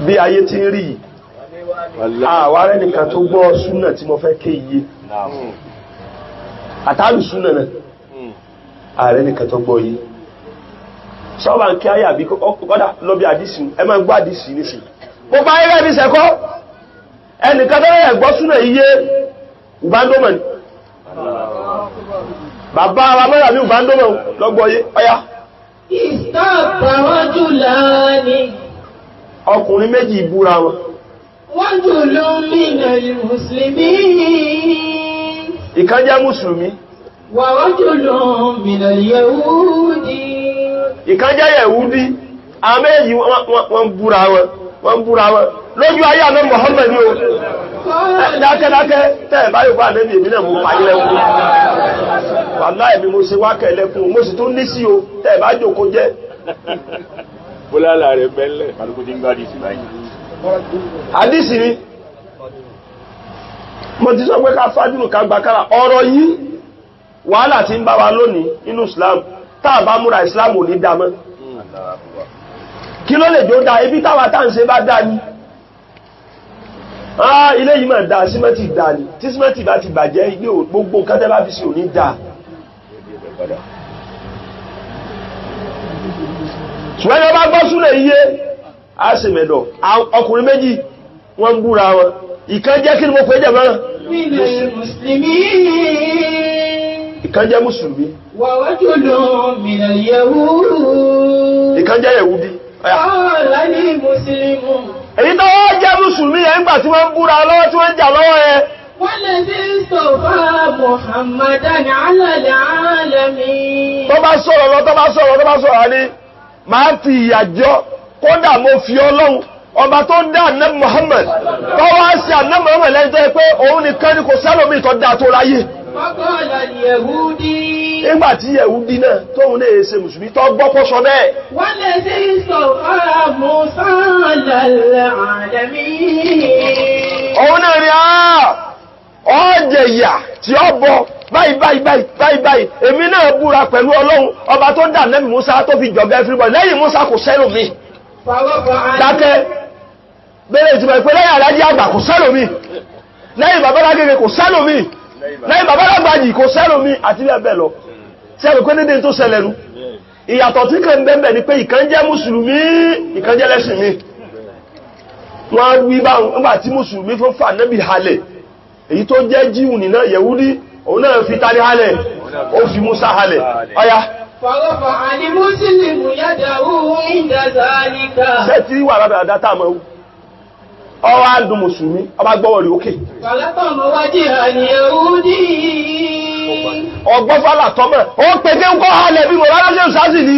bí ayé tí ń rí yìí àwárẹ́ nìkan tó gbọ́ súnà tí mo fẹ́ ké iye àtàlù súnà náà ààrẹ nìkan tó gbọ́ yìí sọ́wọ́n kí ayé àbí kọ́dà lọ́bí àdísì ẹ máa gbọ́ àdísì nísì gbogbo ayé rẹ̀ bí sẹ́kọ́ ẹnìkan tó rẹ̀ gbọ́ súnà iye ìbándómọ̀ ni bàbá ara mẹ́ra mi ìbándómọ̀ lọ́gbọ́ yé ọya ìsọ́pàwọ́jú láàní ọkùnrin méjì ìbúra wọn wọ́n jù ló mìnà mùsùlùmí ìkan jẹ́ mùsùlùmí wà wọ́n jù ló mìnà yẹ̀wúdí ìkan jẹ́ yẹ̀wúdí àwọn méjì wọ́n búra wọn lójú ayé àná Muhammad ní o dákẹ́dákẹ́ tẹ́ẹ̀ báyìí bá nẹ́bí èmi náà mú pàdé lẹ́kùn wàlá ẹ̀mí mo ṣe wákẹ̀ lẹ́kùn mo sì tún ní sí o tẹ́ẹ̀ bá jòkó jẹ́ bólálà rẹ̀ bẹ́lẹ̀ kálukú tí ń gbádìí sí báyìí àdísì ni mo ti sọ pé ká fájúrù ká gbàkára ọ̀rọ̀ yìí wàhálà tí ń bá wa lónìí nínú Islam táà bá múra Islam ò ní dámọ́ kí ló lè jó dá ibi táwa tá ń ṣe bá dá ní ilé yìí máa dá símẹ́ntì dá ní tí símẹ́ntì bá ti bàjẹ́ ilé gbogbo nǹkan tẹ́ bá fi sí ò ní dá ṣùgbọ́n ẹni bá gbọ́ súnlẹ̀ iye a sì mẹ́dọ̀ ọkùnrin méjì wọ́n ń búra wọn ìkan jẹ́ kí ni mo pè jẹ́ mọ́ràn ìkan jẹ́ mùsùlùmí ìkan jẹ́ yẹ̀wúdí èyí tó wọ́n jẹ́ mùsùlùmí ẹ̀ ń gbà tí wọ́n ń búra lọ́wọ́ tí wọ́n ń jà lọ́wọ́ ẹ wọ́n lè fi sọ̀fà Muhammadan ala alamin tó bá sọ̀rọ̀ ní máa fi ìyà jọ kódà mo fi Ọlọ́run ọba tó dá Ànábì Muhammad tó wá sí Ànábì Muhammad lẹ́yìn tó yẹ pé òun nìkan ni kò sẹ́lòmí tó dá tó láyé nígbà tí yẹ̀wúdí náà tóun náà ṣe mùsùlùmí tó gbọ́pọ̀ sọ bẹ́ẹ̀ wọ́n lè sí sọ̀fà Musa ala alamin òun náà ni ọ̀jẹ̀ ìyà tí ó bọ báyìí èmi náà búra pẹ̀lú Ọlọ́run ọba tó dá Ànábì Musa tó fi jọ̀gá everybody lẹ́yìn Musa kò sẹ́lòmí dákẹ́ bẹ́rẹ̀ ìtìmọ̀ ìpé lẹ́yìn alájí àgbà kò sẹ́lòmí lẹ́yìn babalágége kò sẹ́lòmí lẹ́yìn babalágbàjì kò sẹ́lòmí àti bẹ́ẹ̀ lọ tí a rò pé dédé tó ṣẹlẹ̀ nú ìyàtọ̀ tí kẹ́ ń bẹ́ẹ̀ ni pé ìkan jẹ́ mùsùlùmí ìkan jẹ́ lẹ́sìn mi wọ́n wí bá nígbà tí mùsùlùmí tó fà Ànábì halẹ̀ èyí tó jẹ́ jíù nìna yẹ̀wúdí òun náà fi tani halẹ̀ ó fi Musa halẹ̀ ọya fàwọ́fà àní mùsùlùmí yàdáwó ìdàzàlíkà sẹ́tí wà lábẹ̀rẹ̀ tá mọ̀ ọwọ́ àdùn mùsùlùmí ọba gbọ́wọ̀ rí òkè ọgbọ́fàlà tọ́mọ̀ ó pẹ̀kẹ́ ń kọ́ halẹ̀ bí mo rárá ṣe ìsáàsì ní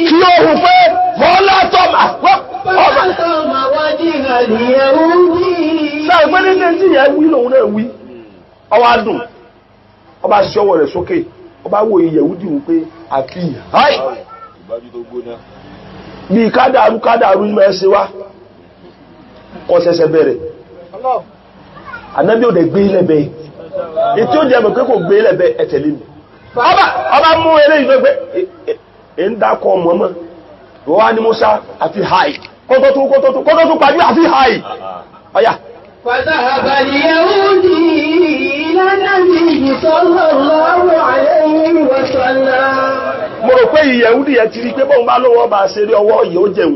kí ó hù pé fọ́látọ́mà sáà pé ní ṣe tí yẹ wí lòun náà wí ọwọ́ àdùn ọba ṣọwọ́ rẹ̀ sókè ọba wo Yẹhudi wù pé àfihàn bí kádàrú ní mẹ́ ṣe wá kọ́ ṣẹ̀ṣẹ̀ bẹ̀rẹ̀ Ànábì ò dẹ̀ gbé ilẹ̀bẹ̀ ètí ó jẹ́ mọ̀ pé kò gbé ilẹ̀bẹ̀ ẹ̀tẹ̀lé mi ọba mú eré ìgbẹ́gbẹ́ ń dákọ̀ mọ́mọ́ wọ́n ní Musa àfi haì kótótó pàdé àfi haì ọya fàtàbà Yẹhudi ìlànàbí sallallahu alayhi wa sallam mo rò pé Yẹhudi yẹ ti rí pé bọ́n bá lówó ọba ṣe rí ọwọ́ yìí ó jẹun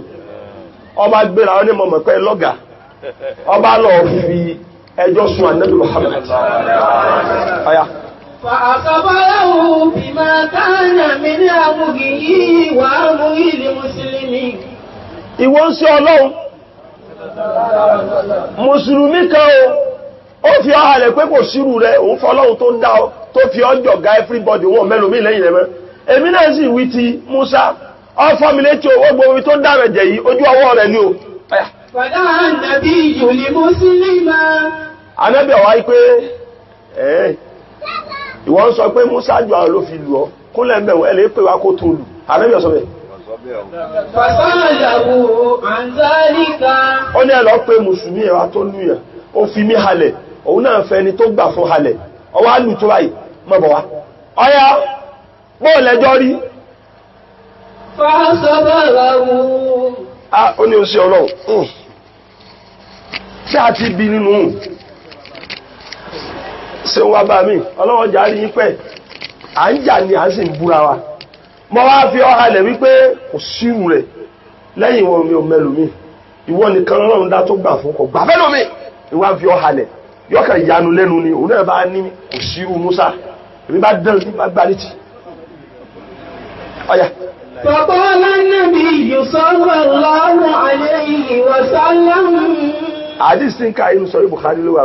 ọba gbéra ọ ní mọ̀mọ̀ pé lọ́gà ọba lọ fi ẹjọ́ sun Ànábì Muhammad ọya فأخبره بما كان من أمره وأمر المسلمين ìwọ ń ṣe Ọlọ́run mùsùlùmí kan ó fi ọ̀hàlẹ̀ pé kò sírù rẹ̀ òun fọ́lọ́run tó dá ọ tó fi ọjọ́ ga everybody wọn mẹ́lòmí lẹ́yìn rẹ̀ mẹ́ èmi náà sì wí ti Musa ọfọ́mìlétí owó gbogbo tó dára jẹ̀ yìí ojú ọwọ́ rẹ̀ ní o فدعا النبي لمسلما Ànábì wá pé ìwọ́n sọ pé Musa jù àwọn ló fi lù ọ kúnlẹ̀ mẹ́wọ̀n ẹ̀lẹ́ pé wá kó tó lù Ànábì sọ bẹ́ẹ̀ فصاله عن ذلك ó ní ẹ̀lọ́ pé mùsùlùmí ẹ̀wà tó lù yàn ó fi mí halẹ̀ òun náà fẹ́ ni tó gbà fún halẹ̀ ọwọ́ á lù tó báyìí mọ́bọ̀ wá ọya bóò lẹ́jọ́ rí فصبره ó ní oṣù ọlọ́run ṣé a ti bí nínú ṣe wá bá mi ọlọ́wọ́ jà rí pẹ́ à ń jà ní à ń sì ń búra wa mọ́ wá fi ọ́ halẹ̀ wípé kò sírù rẹ̀ lẹ́yìn wọn mi ò mẹ́lòmí ìwọ nìkan ọlọ́run dá tó gbà fún kọ gbà fẹ́lòmí ìwọ fi ọ́ halẹ̀ yọkàn ìyanu lẹ́nu ni òun náà bá ní kò sírù Musa èmi bá dán ní bá gbá létí ọ̀yà. فقال النبي صلى الله عليه وسلم àdìsí ń ka inú sọ̀rọ̀ Bukhari ló wà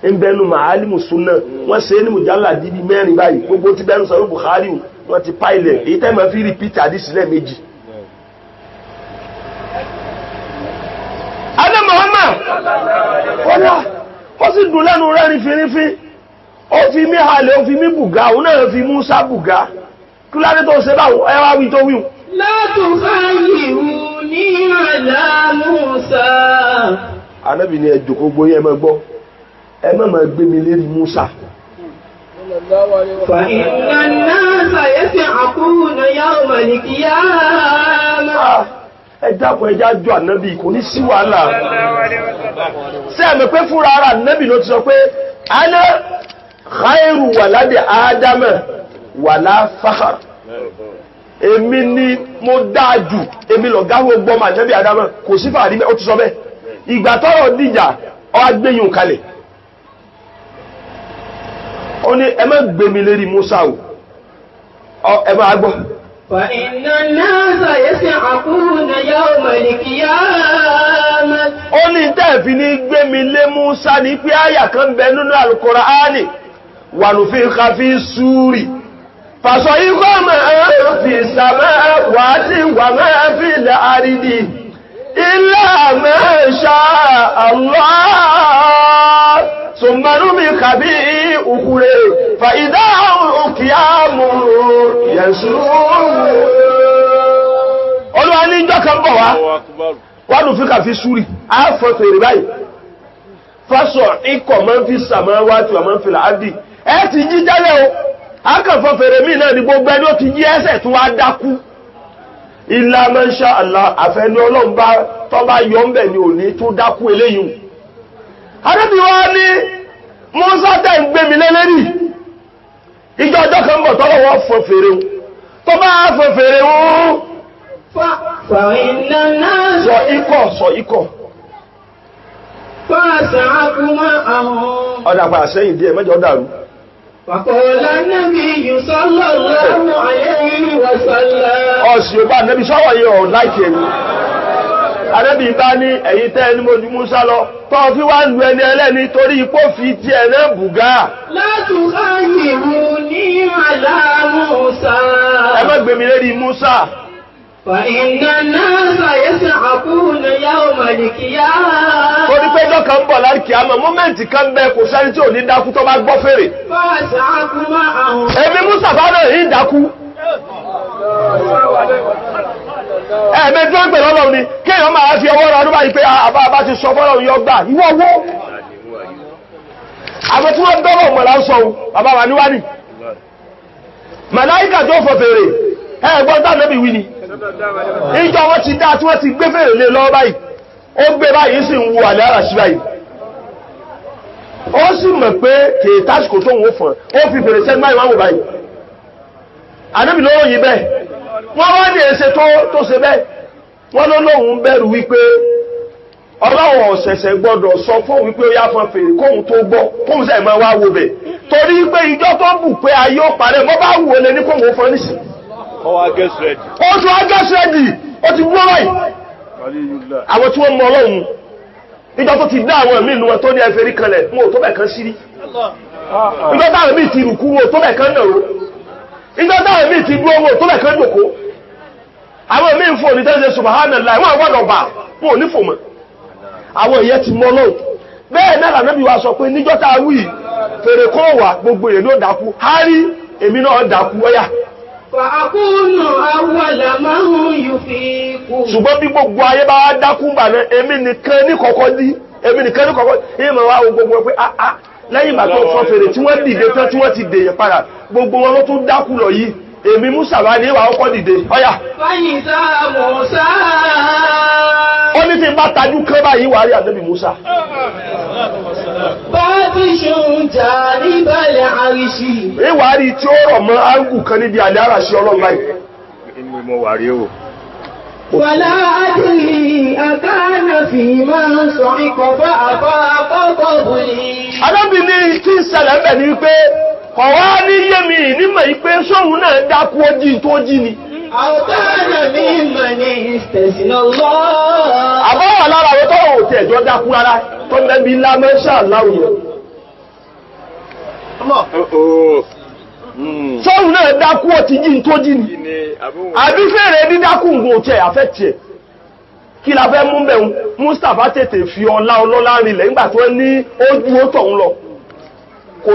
ń bẹnu màálìmù súnà wọ́n ṣe é ní mùjálà dídí mẹ́rin báyìí gbogbo ti bẹnu sọ̀rọ̀ Bukhari wọ́n ti páìlẹ̀ èyí tẹ́ máa fi rìpítì àdìsí lẹ́ẹ̀mejì. adé Muhammad ó sì dùn lẹ́nu rẹ̀ ní fínnífín ó fi mí halẹ̀ ó fi mí bùgá òun náà fi Musa bùgá kí ládé tó ṣe báwo ẹ wá wí tó wíwù. لا تخيروني على موسى. Ànábì ní ẹ jókòó gbóyè ẹ máa gbọ́ ẹ má máa gbé mi lérí Musa. فإن الناس يسعقون يوم القيامة. ẹ dákun ẹjá jọ Ànábì kò ní sí wàhálà. ṣé ẹ mọ̀ pé fúnra ara Ànábì ló ti sọ pé ana khairu waladi Ádámà wàlá fakhar. Èmi ni mo dáa jù èmi lọ gáwó gbọ́mọ Ànábì Ádámà kò sí fàárí ó ti sọ bẹ́ẹ̀ ìgbà tọ́rọ̀ dìjà ọ agbéyùn kalẹ̀ ó ní ẹ má gbé mi lérí Musa o ẹ má gbọ́. فإن الناس يسعقون يوم القيامة. ó ní tẹ́ẹ̀fì ní gbé mi lé Musa ní pé àyà kan bẹ nínú Al-Qur'ani wa nufikha fi suri فصيغ ما في السماوات وما في الأرض إلا ما شاء الله ثم نفخ فيه أخرى فإذا هم قيام ينظرون. Olúwa ní ìjọ kan bọ̀ wá nufikha fi suri á fọn fèrè báyìí فصيغ ما في السماوات وما في الأرض ẹ ti jí jálẹ̀ o akànfọ́ fèrè mí náà ni gbogbo ẹni ó ti yí ẹsẹ̀ tó wá dákú illa man sha Allah àfẹ́ni ọlọ́run bá tọ́ bá yọ ń bẹ̀ ní òní tó dákú eléyìí. Ànábì wa ní Mùsá tẹ́ ń gbé mi lélẹ́rì ìjọ ọjọ́ kan bọ̀ tọ́lọ́ wọ́n fọ́ fèrè wọn tó bá fọ́ fèrè wọn sọ ikọ̀ ọ̀dà pa àṣẹ́yìn díẹ̀ mẹ́jọ dàrú. فقال النبي صلى الله عليه وسلم. ọ̀sìn ọba Ànábì sọ́wọ́ yìí ọ̀ láìkì ẹni Ànábì bá ní ẹ̀yìn tẹ́ ẹni mojú Musa lọ tọ́ fi wá lu ẹni ẹlẹ́ni torí ipò fi ti ẹ̀ náà bùgá. لا تخيروني على موسى. ẹ má gbé mi lérí Musa. فإن الناس يسعقون يوم القيامة. torí pé ẹjọ́ kan ń bọ̀ láti kíámà mọ́mẹ́ǹtì kan bẹ́ẹ̀ kò sẹ́ni tí ò ní dákú tó bá gbọ́ fèrè. فأسعقوا معهم. èmi Musa bá náà yìí dákú. ẹ̀ẹ̀mẹ́jì wọ́n pè lọ́lọ́run ni kéèyàn máa fi ọwọ́ ra ọdún báyìí pé àbá ti sọ fọ́lọ́run yọ gbà ìwọ owó. àwọn tí wọ́n dọ́rọ̀ mọ̀ láń sọ bàbá wa níwájú. màláìkà tó fọ fèrè ẹ̀gbọ́n tá Ànábì wí ni. ìjọ wọn ti dá tí wọ́n ti gbé fèrè lé lọ́wọ́ báyìí ó gbé báyìí sì ń wo àlẹ́ àràṣí báyìí ó sì mọ̀ pé kèé tásìkò tó ń wó fún ó fi fèrè sẹ́ni báyìí wọ́n wò báyìí. Ànábì ló ròyìn bẹ́ẹ̀ wọ́n wá ní èsè tó ṣe bẹ́ẹ̀ wọ́n ló lóun bẹ̀rù wípé Ọlọ́run ọ̀sẹ̀sẹ̀ gbọ́dọ̀ sọ fún wípé ó yá fún fèrè kóhun tó gbọ́ kóhun sẹ́ẹ̀ máa wá wo bẹ̀ torí pé ìjọ tó bù pé ayé ó parẹ́ mọ́ bá wù ó lé ní kóhun ó fọ́ nísì. ó tún agẹ́sẹ̀dì ó ti gbọ́ báyìí àwọn tí wọ́n mọ Ọlọ́run ìjọ tó ti dá àwọn ẹ̀mí inú wọn tó ní ẹfẹ́ rí kanlẹ̀ wọn ò tó bẹ̀ kan sírí ìjọ táwọn ẹ̀mí ti rùkú wọn ò tó bẹ̀ kan nàró ìjọ táwọn ẹ̀mí ti dúró wọn ò tó bẹ̀ kan jòkó àwọn ẹ̀mí ń fò ní tẹ́sẹ̀ subhanallah wọn àgbọ̀dọ̀ bà wọn ò ní fò mọ́ àwọn ìyẹn ti mọ Ọlọ́run bẹ́ẹ̀ náà l'Ànábì wa sọ pé níjọ́ tá a wí fèrè kó wà gbogbo èèyàn ló dákú hárí èmi náà dákú ọyá. Fàákùnù awwala man yufiqu. ṣùgbọ́n bí gbogbo ayé bá wá dákú bà náà èmi nìkan ní kọ́kọ́ ìmọ̀ wa wo gbogbo pé lẹ́yìn ìgbà tó fọ́ fèrè tí wọ́n dìde tán tí wọ́n ti dèyàn padà gbogbo wọn ló tún dákú lọ yìí èmi Musa bá ní ìwà ọkọ̀ dìde ọ̀yà. Fáyìntà Mùsá. Ó ní tí n bá tajú kán báyìí wà á rí ànábì Musa. Bábíṣùn jà níbàlẹ̀ àríṣì. Ìwà rí tí ó rọ̀ mọ́ áńgù kan níbi àlẹ́ àràṣì ọlọ́run báyìí. Inú mo wà rí o. Wàlá àdìrí àkáànà fi máa ń sọ ìkọ̀fà àkọ́kọ́ bùnì. Ànábì ní tí ń ṣẹlẹ̀ bẹ̀ ni pé ọ̀wá ní yémi nímọ̀ yìí pé sóhun náà dákú ó jí tó jí ni. Àwọ̀káànà mi mọ̀ ní ìstẹ̀sìnà lọ́. Àbáwà lára àwọn tó wò tẹ̀ jọ dákú rárá tó mẹ́bí ńlá mẹ́ṣà láwùjọ. Sóhun náà dákú ó ti jí tó jí ni. Àbí fèrè dídákù ń gò tẹ̀ àfẹ́ tiẹ̀. Kí la fẹ́ mú bẹ̀rún? Mustapha tètè fi ọlá rinlẹ̀ nígbà tó ní ojú ó tọ̀ ń lọ. Kò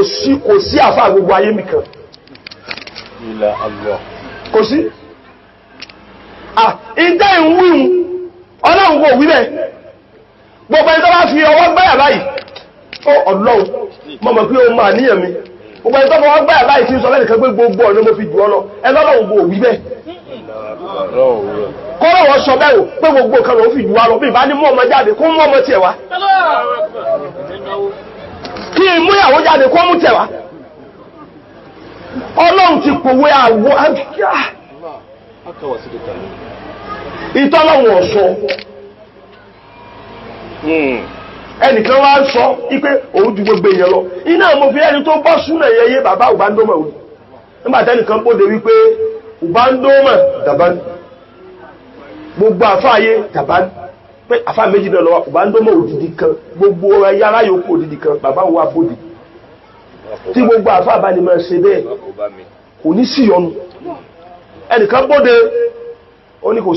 sí àfà gbogbo ayé mi kan. Kò sí. Ìjẹ́ ìwúhun ọlọ́run kò wí bẹ́ẹ̀. Gbogbo ẹni tó bá fi ọwọ́ gbáyà báyìí. Ó ọlọ́run mọ̀ pé o máa níyàn mi. Gbogbo ẹni tó fọwọ́ gbáyà báyìí tí ń sọ lẹ́nì kan pé gbogbo ọ̀nà mo fi jù ọ lọ. Ẹlọ́run kò wí bẹ́ẹ̀. Kọ́rọ̀ wọ́n sọ bẹ́ẹ̀ o pé gbogbo nǹkan ló fi jù wá lọ bí ìbá ní mú ọmọ jáde kó mú ọmọ tiẹ̀ wá. Kí ìmúyàwó jáde kó mú tẹ̀ wá. Ọlọ́run ti pòwe àwọ̀ ìtọ́lọ́run ọ̀sọ́. Ẹnìkan wá ń sọ ipé òun ju gbogbo èèyàn lọ. Iná mo fi ẹni tó bọ́ súnà yẹyẹ bàbá Ubandoma òní. Nígbàtẹ́nìkan bóde wípé Ubandoma dàbán. Gbogbo àfáàyé dàbán. Pé àfáà méjì náà lọ́wọ́ Ubandoma òdìdí kan. Gbogbo yàrá yòókù òdìdí kan. Bàbá wa bóde. Tí gbogbo àfáà bá ní máa ṣe bẹ́ẹ̀ kò ní sí yọnu. Ẹnìkan bóde ó ní kò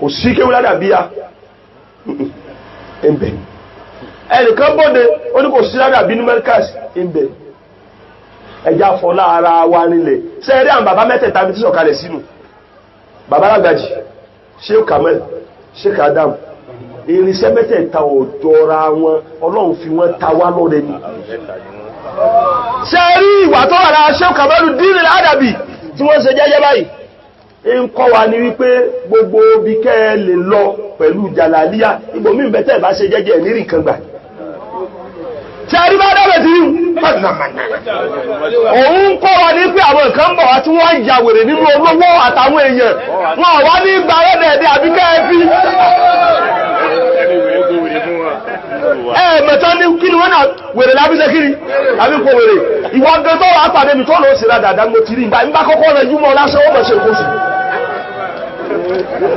sí kéwúlá dàbíyá ẹ̀mbẹ̀. Ẹnìkan bóde ó ní kò sí dàbí numericals ẹ̀mbẹ̀. Ẹja fọlá ara wa nílẹ̀ sẹ́ẹ̀rí àwọn bàbá mẹ́tẹ̀ẹ̀ta bí tí sọ̀kalẹ̀ sínú bàbá Lágbàjì, Sheikh Kamal, Sheikh Adam. Irinṣẹ́ mẹ́tẹ̀ẹ̀ta ọ̀dọ́ra wọn Ọlọ́run fi wọ́n ta wá lọ́rẹ ni. Sẹ́ẹ̀rí ìwà tó wà lára Sheikh Kamal Deen Al-Adabi tí wọ́n ṣe jẹ́jẹ́ báyìí ń kọ́ wa ní wípé gbogbo bí kẹ́ lè lọ pẹ̀lú jàlàlíyà ibòmí ìbẹ̀tẹ̀ bá ṣe jẹ́jẹ́ ní nǹkan gbà. Tí a rí bá dábẹ̀ tí òun kọ́ wa ní pé àwọn nǹkan bọ̀ wá tí wọ́n ń ya wèrè nínú olówó àtàwọn èèyàn wọn wá ní gba rẹ́dẹ̀ẹ́dẹ́ àbí kẹ́ẹ̀fí. Mẹ́ta ní kí ni wọ́n náà wèrè lábíṣẹ́ kiri àbí kò wèrè ìwọ́n gan tó wà pàdé mi tó lọ sí rádàdà mo ti rí ìgbà nígbà kọ́kọ́ rẹ̀ jùmọ̀ lásán ó mọ̀ ṣe kóṣù.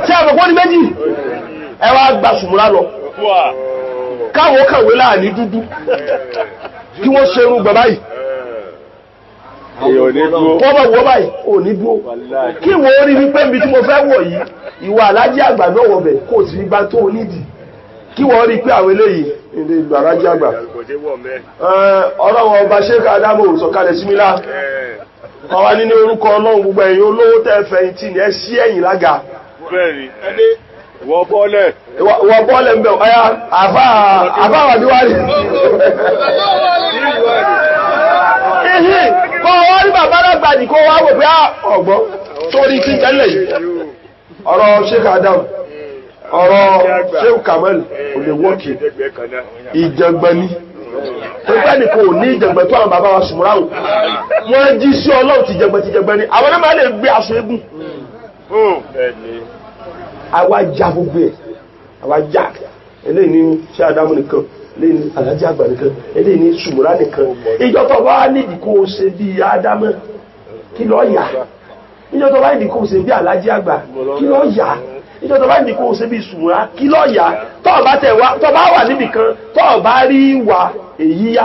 Tí a mọ̀kọ́ ní méjì ẹ wá gba ṣùmúrá lọ káwọn kàwé láàní dúdú kí wọ́n ṣe irun bàbá yìí wọ́n bá wọ́ báyìí ò ní dúó kí wọ́n rí wípé ibi tí mo fẹ́ wọ̀ yìí ìwà alájí àgbà náà wọ̀ bẹ̀ kò sí gbá tó nídìí kí wọ́n rí pé àwọn eléyìí ilé ìgbà alájí àgbà ọ̀rọ̀ wọn ọba Sheikh Adamu sọ̀kalẹ̀ sí mi lá wọ́n wá nínú orúkọ Ọlọ́run gbogbo ẹ̀yin olówó tẹ́ fẹ̀yìntì ní ẹ sí ẹ̀yìn lága wọ́n bọ́ọ̀lẹ̀ ń bẹ̀ ọ̀yá àfáwà níwárí kọ́ wọ́n rí bàbá Lágbàjì kó wá wò pé ọ̀gbọ́n sórí tí tẹ́lẹ̀ yìí ọ̀rọ̀ Sheikh Adam ọ̀rọ̀ Sheikh Kamal ò lè wọ́kì ìjẹgbẹ́ ní tó gbẹ́ nìkan ò ní ìjẹgbẹ́ tó àwọn bàbá wa Sùmúráhùn wọ́n jí sí Ọlọ́run ti jẹgbẹ́ ní àwọn náà lè gbé aṣọ eégún àwa já gbogbo ẹ̀ àwa já eléyìí ní Sheikh Adamu nìkan eléyìí ní Alhaji Àgbà nìkan eléyìí ní Sùmúrà nìkan ìjọ tó bá nídìí kó o ṣe bí Ádámù kí ló yà ìjọ tó bá nídìí kó o ṣe bí Alhaji Àgbà kí ló yà ìjọ tó bá nídìí kó o ṣe bí Sùmúrà kí ló yà tó bá wà níbì kan tó bá rí wà èyí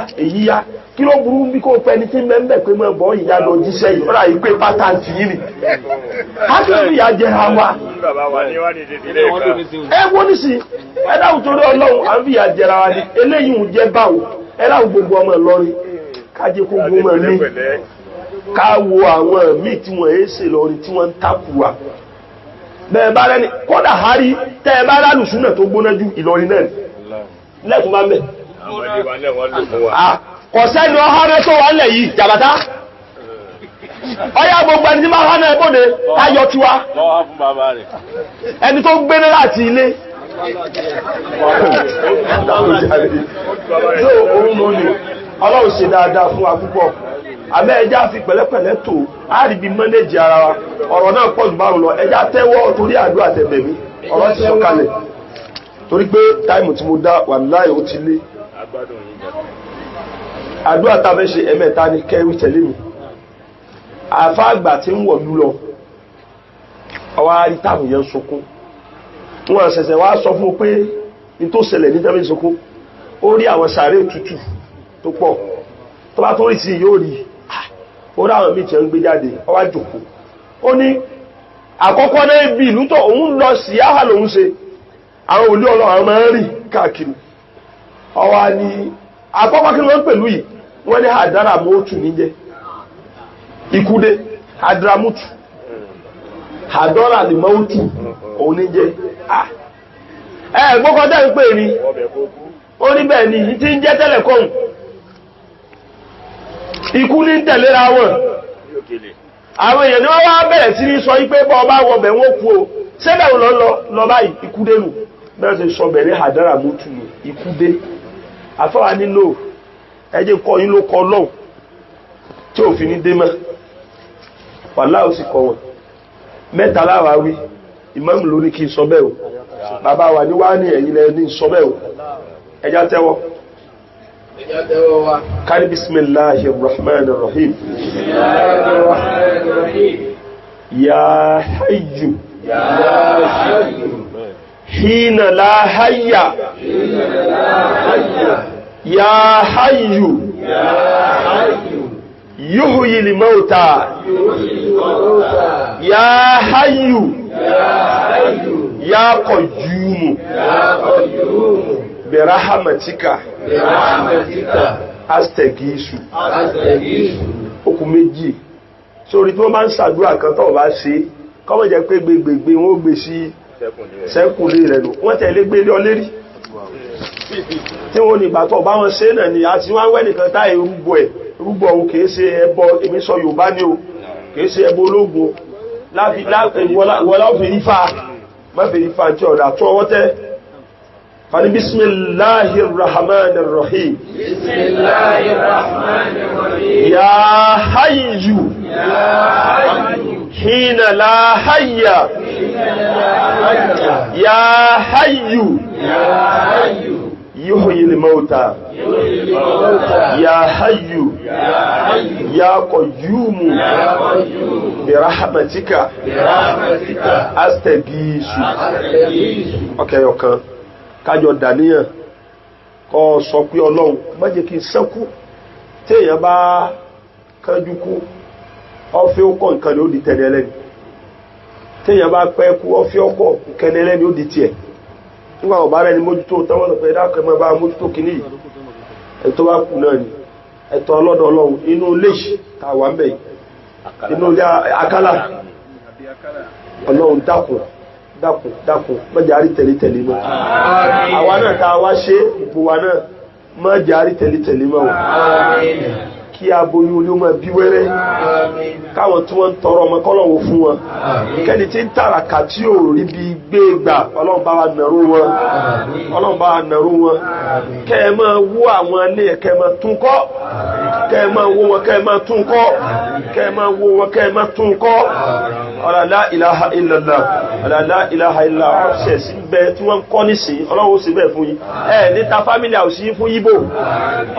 yá kí ló burú bí kò pẹ́ ní tí mẹ́mbẹ̀ pé mọ́ bọ́ ìyá lọ jíṣẹ́ yìí ọ̀rọ̀ yìí pé pátánì yìí ni káàkiri ìyá jẹ́ àwa wọ́n ní sí ẹ̀dáhùn torí Ọlọ́run à ń fi ìyá jẹra wa ní eléyìí ń jẹ́ báwo ẹ̀dáhùn gbogbo ọmọ Ìlọrin kájé kó gbogbo ọmọ ní ká wo àwọn míì tí wọ́n èsè lọrin tí wọ́n ń takù wa bẹ́ẹ̀ bá rẹ́ni kọ́dà hárí tẹ́ ẹ bá rálùsùn náà tó gbóná ju Ìlọrin náà lẹ́kùn bá mẹ́ kọ̀sẹ́ni ọ̀hárẹ́ tó wà lẹ̀ yìí jàbátá ọyá gbogbo ẹni tí máa hánà ẹbọ́dẹ ayọ̀ tiwa lọ́wọ́ fún bàbá rẹ̀. ẹni tó gbé ní láti ilé tó òun ló ní ọlọ́run ṣe dáadáa fún wa púpọ̀ àmẹ́ ẹjá fi pẹ̀lẹ́pẹ̀lẹ́ tó àríbi mọ́nẹ́jì ara wa ọ̀rọ̀ náà pọ̀ jù báwọn lọ ẹjá tẹ́wọ́ torí àdúrà tẹ̀bẹ̀ mi ọ̀rọ̀ ti sọ kalẹ̀ torí pé táìmù tí mo dá wà láì ó ti lé àdúrà tá a fẹ́ ṣe ẹ̀mẹ́ta ní kẹ́rí tẹ̀lé mi àfáàgbà tí ń wọ̀ lú lọ ọwọ́ àrí táàmù yẹn sunkún wọn ṣẹ̀ṣẹ̀ wá sọ fún pé ní tó ṣẹlẹ̀ ní tẹ́lẹ̀ sunkún ó rí àwọn sàárè tútù tó pọ̀ tó bá tó rí sí yóò rí ó rí àwọn míì tí ń gbé jáde ọwá jòkó ó ní àkọ́kọ́ náà ibi ìlú tó òun lọ sí áhà lòun ṣe àwọn òlú ọlọ́run àwọn máa ń rìn káàkiri ọwá ní àkọ́kọ́ kí wọ́n pẹ̀lú yìí wọ́n ní àdára mọ́tù níjẹ́ ikúdé àdáramútù àdọ́rà ní mọ́tù òun níjẹ́ gbọ́kọ́ dẹ́ ń pè ní ó ní bẹ́ẹ̀ ni tí ń jẹ́ tẹ́lẹ̀ kọ́hùn ikú ní tẹ̀léra wọn àwọn èèyàn ni wọ́n wá bẹ̀rẹ̀ sí ní sọ wípé bọ́ ọba wọbẹ̀ wọ́n kú o sẹ́bẹ̀ ò lọ bá ikúdé nù bẹ́ẹ̀ sì sọ bẹ̀rẹ̀ àdára mọ́tù ikúdé àfọwà nílò ẹjẹ́ kọ́ yín ló kọ́ lọ́wọ́ tí ò fi ní dé mọ́ wà láò sì kọ́ wọn mẹ́ta láwàá wí ìmáàmù ló ní kí n sọ bẹ́ẹ̀ o bàbá wa ní wá ní ẹ̀yìn lẹ́ ní sọ bẹ́ẹ̀ o ẹjá tẹ́wọ́ kárí bismillahir rahmanir rahim ya hayyu hina la hayya ya hayyu yuhyi al-mauta ya hayyu ya qayyum birahmatika astagisu okùn méjì sórí tí wọ́n bá ń ṣàdúrà kan tó bá ṣe kọ́mọ̀ jẹ́ pé gbẹgbẹgbẹ wọ́n gbé sí sẹ́kùnlé rẹ̀ lò wọ́n tẹ̀lé gbé lọ lérí tí wọ́n ní ìgbàtọ̀ bá wọn ṣe náà ni àti wọ́n wẹ́ nìkan táì rúgbọ̀ ohun kìí ṣe ẹbọ èmi sọ Yorùbá ní o kìí ṣe ẹbọ ológun wọ́lá òfin ifá mọ́fẹ́ ifá tí ọ̀dà tó ọwọ́ tẹ́ fani bismillahir rahmanir rahim ya hayyu hina la hayya ya hayyu yuhyi al-mauta ya hayyu ya qayyum birahmatika astagisu okay ọ̀kan kájọ dàníyàn kó sọ pé Ọlọ́run má jẹ́ kí ṣẹ́kù téèyàn bá kánjú kú ọ̀fẹ́ ọkọ̀ nǹkan ni ó di tẹ̀lé ẹlẹ́ni téèyàn bá pẹ́ kú ọ̀fẹ́ ọkọ̀ nǹkan ẹlẹ́ni ó di tiẹ̀ nígbà ọ̀bá rẹ̀ ni mójútó tánwọ́n lọ pé dákẹ́ mọ́ bá mójútó kìíní yìí ẹ̀tọ́ bá kù náà ni ẹ̀tọ́ ọlọ́dọ̀ Ọlọ́run inú ilé tàwà ń bẹ̀ inú ilé akálà Ọlọ́run dákun mọ́járí tẹ̀lé mọ́ àwa náà ta wá ṣe gbogbo wa náà mọ́járí tẹ̀lé mọ́ kí aboyún olú mọ́ bí wẹ́rẹ́ káwọn tí wọ́n ń tọrọ ọmọ kọ́lọ̀wọ́ fún wọn kẹ́ni tí ń tàràkà tí ò rí bí gbé gbà Ọlọ́run bá wa nàró wọn kẹ́ ẹ máa wó àwọn ilé ẹ̀ kẹ́ ẹ máa tún kọ́ kẹ́ ẹ máa wó wọn kẹ́ ẹ máa tún kọ́ kẹ́ ẹ máa wó wọn kẹ́ ẹ máa tún kọ́ la ilaha illallah la ilaha illallah ọ̀sẹ̀ sí bẹ́ẹ̀ tí wọ́n ń kọ́ nísìn Ọlọ́run ó sì bẹ́ẹ̀ fún yín níta fámílì àwòsí fún yíbò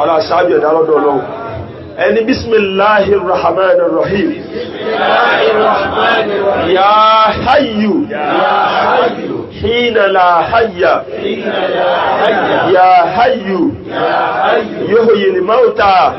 ọlá ṣáájú ẹ̀dá lọ́dọ̀ Ọlọ́run ẹni bismillahir rahmanir rahim ya hayyu hina la hayya ya hayyu yuhyi al-mauta